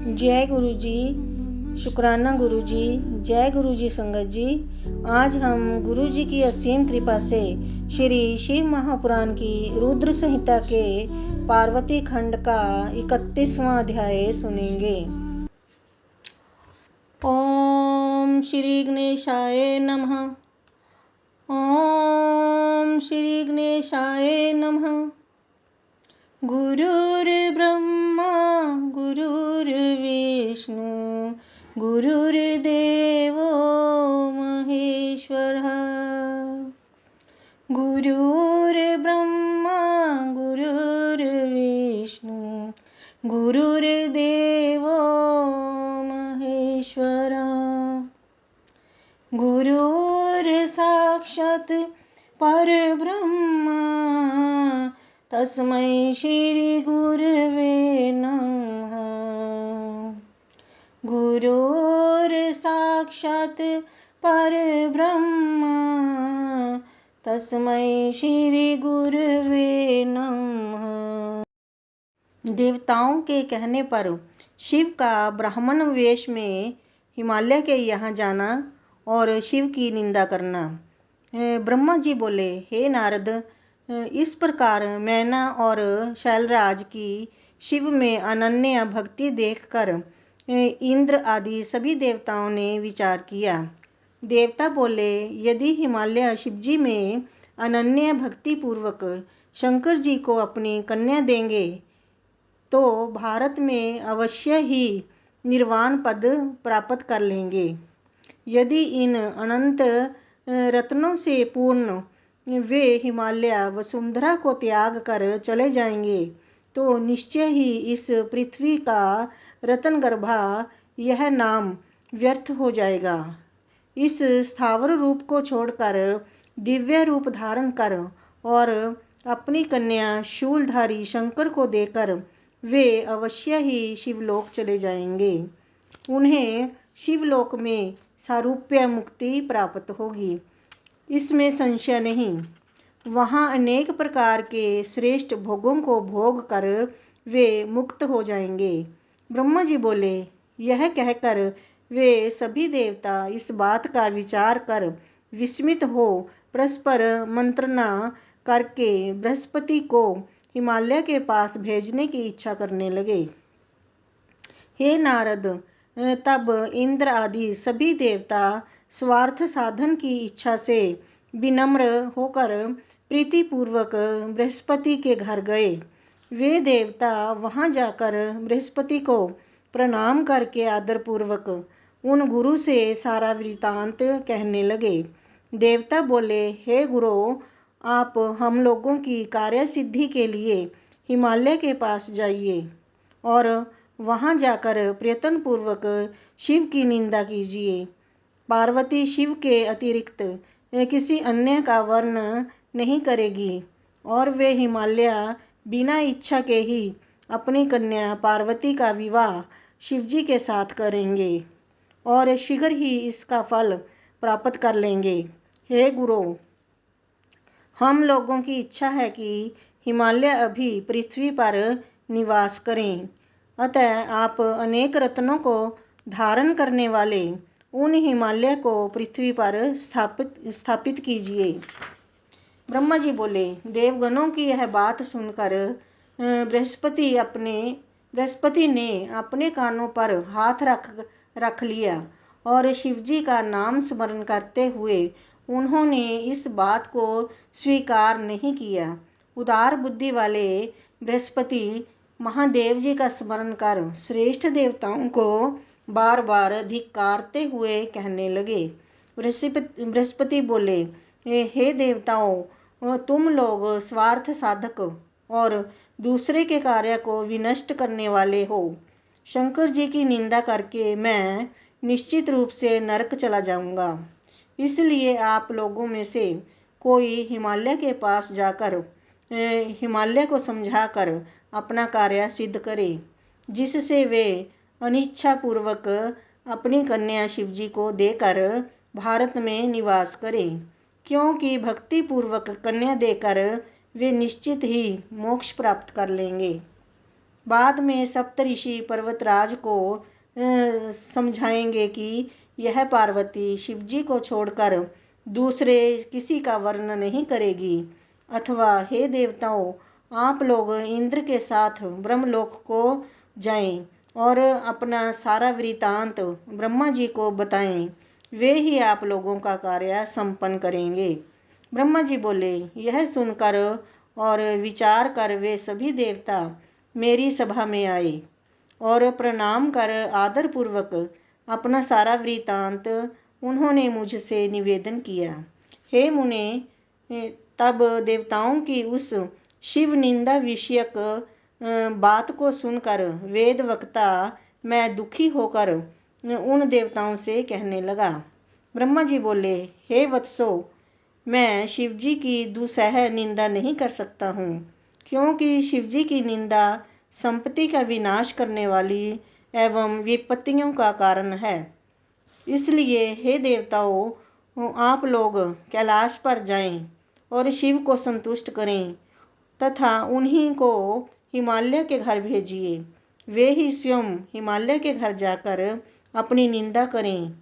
जय गुरु जी, शुक्राना गुरु जी, जय गुरु जी संगत जी। आज हम गुरु जी की असीम कृपा से श्री शिव महापुराण की रुद्र संहिता के पार्वती खंड का 31वां अध्याय सुनेंगे। ओम श्री गणेशाय नमः। ओम श्री गणेशाय नमः। गुरुर्ब्रह्मा गुरुर्विष्णु गुरुर्देवो महेश्वरः। गुरुर्ब्रह्मा गुरुर्विष्णु गुरुर्देवो महेश्वरः। गुरुर्साक्षात् परब्रह्मा तस्मै श्री गुरवे नमः। गुरुर्साक्षात् परब्रह्मा तस्मै श्री गुरवे नमः। देवताओं के कहने पर शिव का ब्राह्मण वेश में हिमालय के यहाँ जाना और शिव की निंदा करना। ब्रह्मा जी बोले, हे नारद, इस प्रकार मैना और शैलराज की शिव में अनन्य भक्ति देखकर इंद्र आदि सभी देवताओं ने विचार किया। देवता बोले, यदि हिमालय शिवजी में अनन्य भक्ति पूर्वक शंकर जी को अपनी कन्या देंगे तो भारत में अवश्य ही निर्वाण पद प्राप्त कर लेंगे। यदि इन अनंत रत्नों से पूर्ण वे हिमालय वसुंधरा को त्याग कर चले जाएंगे तो निश्चय ही इस पृथ्वी का रतन गर्भा यह नाम व्यर्थ हो जाएगा। इस स्थावर रूप को छोड़कर दिव्य रूप धारण कर और अपनी कन्या शूलधारी शंकर को देकर वे अवश्य ही शिवलोक चले जाएंगे। उन्हें शिवलोक में सारूप्य मुक्ति प्राप्त होगी, इसमें संशय नहीं। वहाँ अनेक प्रकार के श्रेष्ठ भोगों को भोग कर वे मुक्त हो जाएंगे। ब्रह्मा जी बोले, यह कहकर वे सभी देवता इस बात का विचार कर विस्मित हो परस्पर मंत्रणा करके बृहस्पति को हिमालय के पास भेजने की इच्छा करने लगे। हे नारद, तब इंद्र आदि सभी देवता स्वार्थ साधन की इच्छा से विनम्र होकर प्रीतिपूर्वक बृहस्पति के घर गए। वे देवता वहां जाकर बृहस्पति को प्रणाम करके आदरपूर्वक उन गुरु से सारा वृतांत कहने लगे। देवता बोले, हे गुरु, आप हम लोगों की कार्य सिद्धि के लिए हिमालय के पास जाइए और वहां जाकर प्रयत्न पूर्वक शिव की निंदा कीजिए। पार्वती शिव के अतिरिक्त किसी अन्य का वर्ण नहीं करेगी और वे हिमालय बिना इच्छा के ही अपनी कन्या पार्वती का विवाह शिवजी के साथ करेंगे और शीघ्र ही इसका फल प्राप्त कर लेंगे। हे गुरु, हम लोगों की इच्छा है कि हिमालय अभी पृथ्वी पर निवास करें, अतः आप अनेक रत्नों को धारण करने वाले उन हिमालय को पृथ्वी पर स्थापित कीजिए। ब्रह्मा जी बोले, देवगणों की यह बात सुनकर बृहस्पति ने अपने कानों पर हाथ रख लिया और शिवजी का नाम स्मरण करते हुए उन्होंने इस बात को स्वीकार नहीं किया। उदार बुद्धि वाले बृहस्पति महादेव जी का स्मरण कर श्रेष्ठ देवताओं को बार बार धिक्कारते हुए कहने लगे। बृहस्पति बोले, हे देवताओं, तुम लोग स्वार्थ साधक और दूसरे के कार्य को विनष्ट करने वाले हो। शंकर जी की निंदा करके मैं निश्चित रूप से नरक चला जाऊंगा। इसलिए आप लोगों में से कोई हिमालय के पास जाकर हिमालय को समझाकर अपना कार्य सिद्ध करे, जिससे वे अनिच्छा पूर्वक अपनी कन्या शिवजी को देकर भारत में निवास करें, क्योंकि भक्ति पूर्वक कन्या देकर वे निश्चित ही मोक्ष प्राप्त कर लेंगे। बाद में सप्तऋषि पर्वतराज को समझाएंगे कि यह पार्वती शिवजी को छोड़कर दूसरे किसी का वर्ण नहीं करेगी। अथवा हे देवताओं, आप लोग इंद्र के साथ ब्रह्मलोक को जाएं और अपना सारा वृतांत ब्रह्मा जी को बताएं। वे ही आप लोगों का कार्य संपन्न करेंगे। ब्रह्मा जी बोले, यह सुनकर और विचार कर वे सभी देवता मेरी सभा में आए और प्रणाम कर आदर पूर्वक अपना सारा वृतांत उन्होंने मुझसे निवेदन किया। हे मुने, तब देवताओं की उस शिव निंदा विषयक बात को सुनकर वेद वक्ता मैं दुखी होकर उन देवताओं से कहने लगा। ब्रह्मा जी बोले, हे वत्सो, मैं शिवजी की दुसह निंदा नहीं कर सकता हूँ, क्योंकि शिवजी की निंदा संपत्ति का विनाश करने वाली एवं विपत्तियों का कारण है। इसलिए हे देवताओं, आप लोग कैलाश पर जाएं और शिव को संतुष्ट करें तथा उन्हीं को हिमालय के घर भेजिए। वे ही स्वयं हिमालय के घर जाकर अपनी निंदा करें,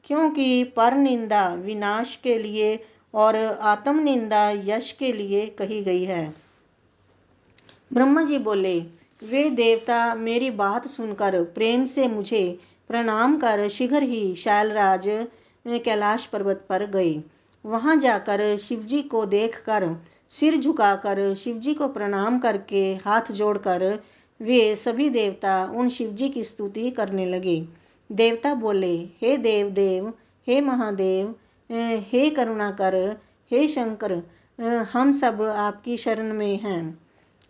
क्योंकि पर निंदा विनाश के लिए और आत्म निंदा यश के लिए कही गई है। ब्रह्मा जी बोले, वे देवता मेरी बात सुनकर प्रेम से मुझे प्रणाम कर शीघ्र ही शैलराज कैलाश पर्वत पर गए। वहां जाकर शिवजी को देखकर सिर झुकाकर शिवजी को प्रणाम करके हाथ जोड़कर वे सभी देवता उन शिवजी की स्तुति करने लगे। देवता बोले, हे देव देव, हे महादेव, हे करुणाकर, हे शंकर, हम सब आपकी शरण में हैं।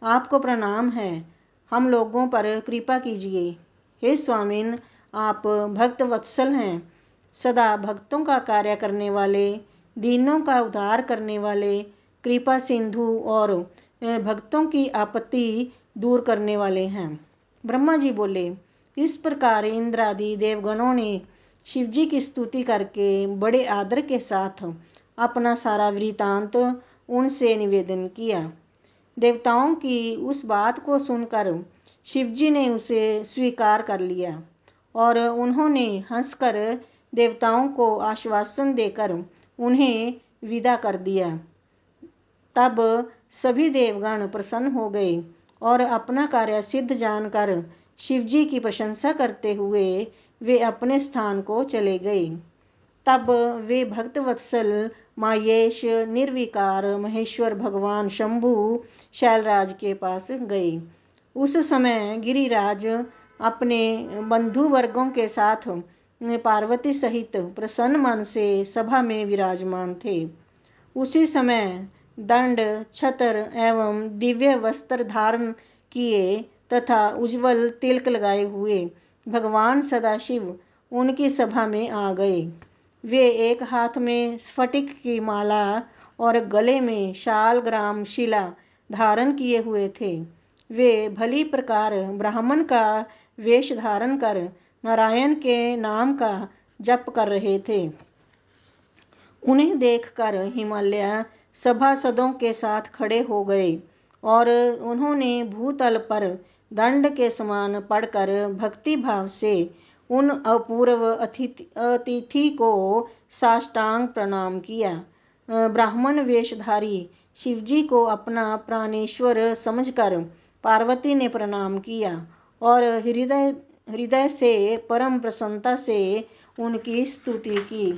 आपको प्रणाम है, हम लोगों पर कृपा कीजिए। हे स्वामिन, आप भक्त वत्सल हैं, सदा भक्तों का कार्य करने वाले, दीनों का उद्धार करने वाले, कृपा सिंधु और भक्तों की आपत्ति दूर करने वाले हैं। ब्रह्मा जी बोले, इस प्रकार इंद्र आदि देवगणों ने शिवजी की स्तुति करके बड़े आदर के साथ अपना सारा वृतांत उनसे निवेदन किया। देवताओं की उस बात को सुनकर शिवजी ने उसे स्वीकार कर लिया और उन्होंने हंसकर देवताओं को आश्वासन देकर उन्हें विदा कर दिया। तब सभी देवगण प्रसन्न हो गए और अपना कार्य सिद्ध जानकर शिवजी की प्रशंसा करते हुए वे अपने स्थान को चले गए। तब वे भक्त वत्सल माहेश निर्विकार महेश्वर भगवान शंभु शैलराज के पास गए। उस समय गिरिराज अपने बंधु वर्गों के साथ पार्वती सहित प्रसन्न मन से सभा में विराजमान थे। उसी समय दंड, छत्र एवं दिव्य वस्त्र धारण किए तथा उज्ज्वल तिलक लगाए हुए भगवान सदाशिव उनकी सभा में आ गए। वे एक हाथ में स्फटिक की माला और गले में शालग्राम शिला धारण किए हुए थे। वे भली प्रकार ब्राह्मण का वेश धारण कर नारायण के नाम का जप कर रहे थे। उन्हें देखकर हिमालय सभासदों के साथ खड़े हो गए और उन्होंने भूतल पर दंड के समान पड़कर भक्ति भाव से उन अपूर्व अतिथि को साष्टांग प्रणाम किया। ब्राह्मण वेशधारी शिवजी को अपना प्राणेश्वर समझकर पार्वती ने प्रणाम किया और हृदय से परम प्रसन्नता से उनकी स्तुति की।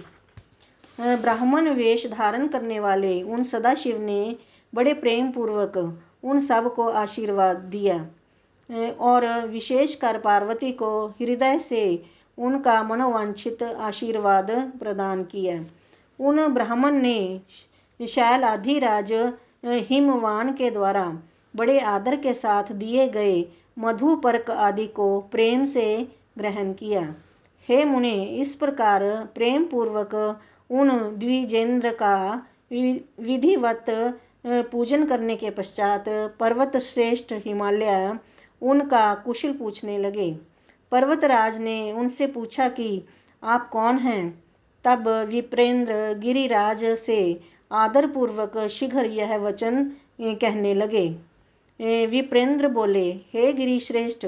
ब्राह्मण वेश धारण करने वाले उन सदाशिव ने बड़े प्रेम पूर्वक उन सब को आशीर्वाद दिया और विशेषकर पार्वती को हृदय से उनका मनोवांछित आशीर्वाद प्रदान किया। उन ब्राह्मण ने शैलाधिराज हिमवान के द्वारा बड़े आदर के साथ दिए गए मधुपर्क आदि को प्रेम से ग्रहण किया। हे मुने, इस प्रकार प्रेम पूर्वक उन द्विजेंद्र का विधिवत पूजन करने के पश्चात पर्वत श्रेष्ठ हिमालय उनका कुशल पूछने लगे। पर्वतराज ने उनसे पूछा कि आप कौन हैं? तब विप्रेंद्र गिरिराज से आदर पूर्वक शीघ्र यह वचन कहने लगे। विप्रेंद्र बोले, हे गिरि श्रेष्ठ,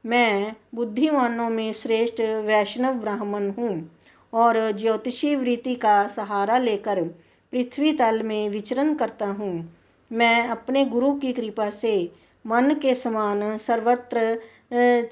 मैं बुद्धिमानों में श्रेष्ठ वैष्णव ब्राह्मण हूँ और ज्योतिषी वृत्ति का सहारा लेकर पृथ्वी तल में विचरण करता हूँ। मैं अपने गुरु की कृपा से मन के समान सर्वत्र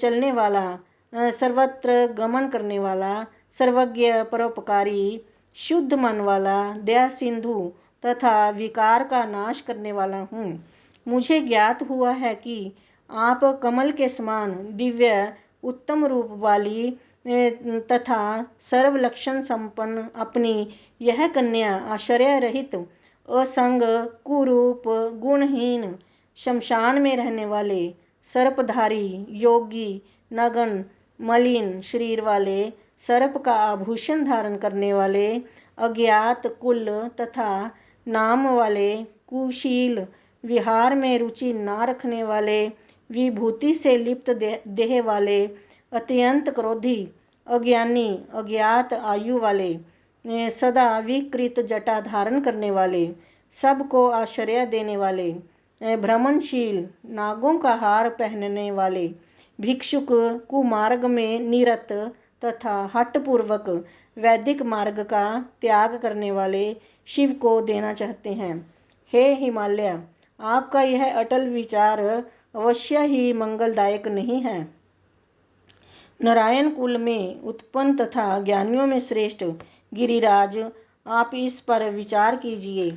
चलने वाला, सर्वत्र गमन करने वाला, सर्वज्ञ, परोपकारी, शुद्ध मन वाला, दया सिंधु तथा विकार का नाश करने वाला हूँ। मुझे ज्ञात हुआ है कि आप कमल के समान दिव्य उत्तम रूप वाली तथा सर्व लक्षण संपन्न अपनी यह कन्या आश्चर्य रहित, असंग, कुरूप, गुणहीन, शमशान में रहने वाले, सर्पधारी, योगी, नगन, मलिन शरीर वाले, सर्प का आभूषण धारण करने वाले, अज्ञात कुल तथा नाम वाले, कुशील, विहार में रुचि ना रखने वाले, विभूति से लिप्त देह वाले, अत्यंत क्रोधी, अज्ञानी, अज्ञात आयु वाले, सदा विकृत जटा धारण करने वाले, सबको आश्चर्य देने वाले, भ्रमणशील, नागों का हार पहनने वाले, भिक्षुक, कुमार्ग में निरत तथा हठपूर्वक वैदिक मार्ग का त्याग करने वाले शिव को देना चाहते हैं। हे हिमालय, आपका यह अटल विचार अवश्य ही मंगलदायक नहीं है। नारायण कुल में उत्पन्न तथा ज्ञानियों में श्रेष्ठ गिरिराज, आप इस पर विचार कीजिए।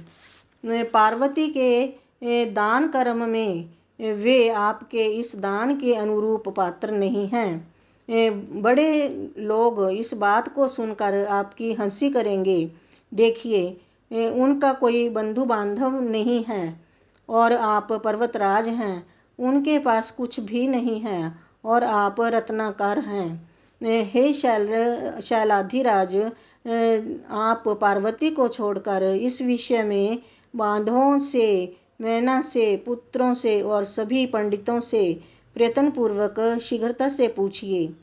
पार्वती के दान कर्म में वे आपके इस दान के अनुरूप पात्र नहीं हैं। बड़े लोग इस बात को सुनकर आपकी हंसी करेंगे। देखिए, उनका कोई बंधु बांधव नहीं है और आप पर्वतराज हैं। उनके पास कुछ भी नहीं है और आप रत्नाकर हैं। हे शैलाधिराज, आप पार्वती को छोड़कर इस विषय में बांधवों से, मैना से, पुत्रों से और सभी पंडितों से प्रयत्नपूर्वक शीघ्रता से पूछिए।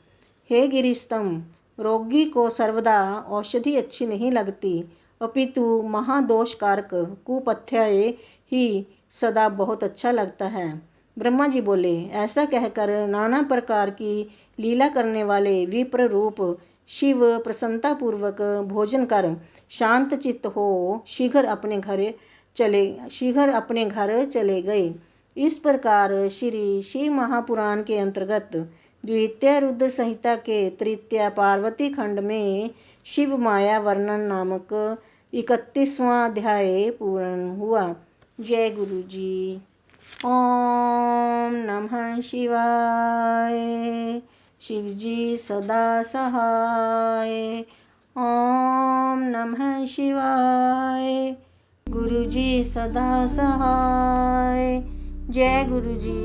हे गिरिस्तंभ, रोगी को सर्वदा औषधि अच्छी नहीं लगती, अपितु महादोषकारक कुपथ्य ही सदा बहुत अच्छा लगता है। ब्रह्मा जी बोले, ऐसा कहकर नाना प्रकार की लीला करने वाले विप्र रूप शिव प्रसन्नता पूर्वक भोजन कर शांत चित्त हो शीघ्र अपने घर चले गए। इस प्रकार श्री शिव महापुराण के अंतर्गत द्वितीय रुद्र संहिता के तृतीय पार्वती खंड में शिव माया वर्णन नामक 31वां अध्याय पूर्ण हुआ। जय गुरु जी। ओम नमः शिवाय। शिव जी सदा सहाय। ओम नमः शिवाय। गुरु जी सदा सहाय। जय गुरु जी।